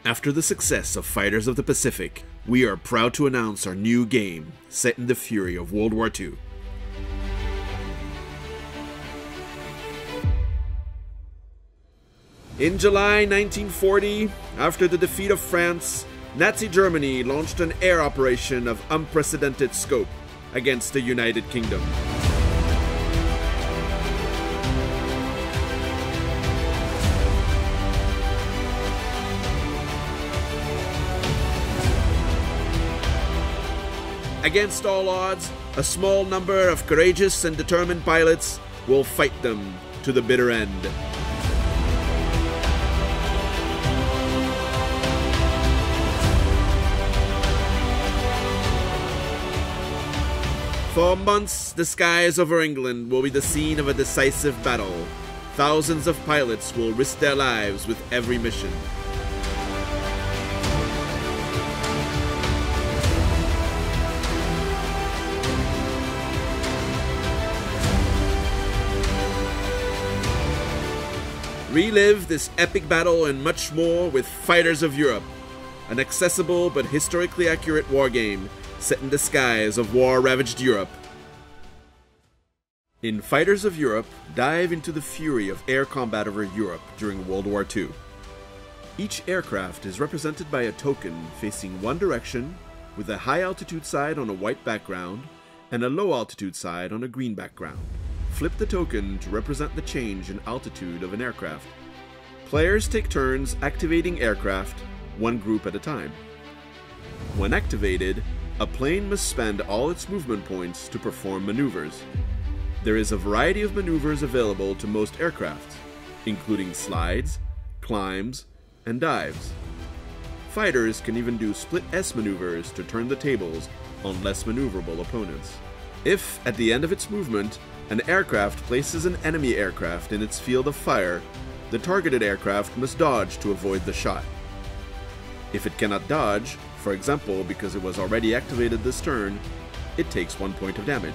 After the success of Fighters of the Pacific, we are proud to announce our new game, set in the fury of World War II. In July 1940, after the defeat of France, Nazi Germany launched an air operation of unprecedented scope against the United Kingdom. Against all odds, a small number of courageous and determined pilots will fight them to the bitter end. For months, the skies over England will be the scene of a decisive battle. Thousands of pilots will risk their lives with every mission. Relive this epic battle and much more with Fighters of Europe, an accessible but historically accurate wargame set in the skies of war-ravaged Europe. In Fighters of Europe, dive into the fury of air combat over Europe during World War II. Each aircraft is represented by a token facing one direction, with a high-altitude side on a white background and a low-altitude side on a green background. Flip the token to represent the change in altitude of an aircraft. Players take turns activating aircraft, one group at a time. When activated, a plane must spend all its movement points to perform maneuvers. There is a variety of maneuvers available to most aircraft, including slides, climbs, and dives. Fighters can even do split S maneuvers to turn the tables on less maneuverable opponents. If, at the end of its movement, an aircraft places an enemy aircraft in its field of fire, the targeted aircraft must dodge to avoid the shot. If it cannot dodge, for example because it was already activated this turn, it takes 1 point of damage.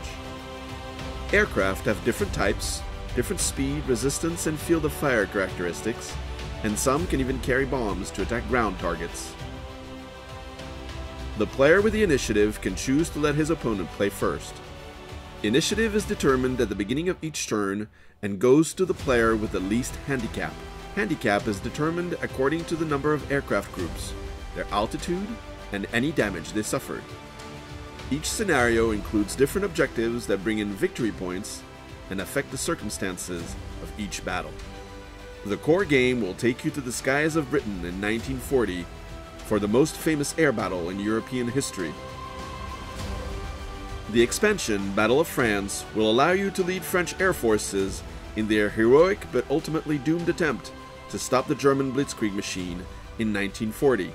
Aircraft have different types, different speed, resistance, and field of fire characteristics, and some can even carry bombs to attack ground targets. The player with the initiative can choose to let his opponent play first. Initiative is determined at the beginning of each turn and goes to the player with the least handicap. Handicap is determined according to the number of aircraft groups, their altitude, and any damage they suffered. Each scenario includes different objectives that bring in victory points and affect the circumstances of each battle. The core game will take you to the skies of Britain in 1940 for the most famous air battle in European history. The expansion, Battle of France, will allow you to lead French air forces in their heroic but ultimately doomed attempt to stop the German Blitzkrieg machine in 1940.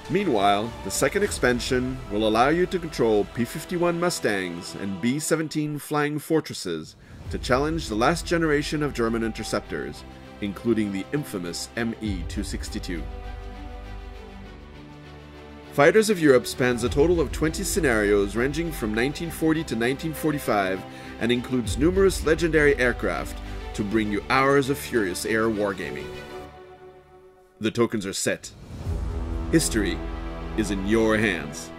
Meanwhile, the second expansion will allow you to control P-51 Mustangs and B-17 Flying Fortresses to challenge the last generation of German interceptors, including the infamous Me-262. Fighters of Europe spans a total of 20 scenarios ranging from 1940 to 1945 and includes numerous legendary aircraft to bring you hours of furious air wargaming. The tokens are set. History is in your hands.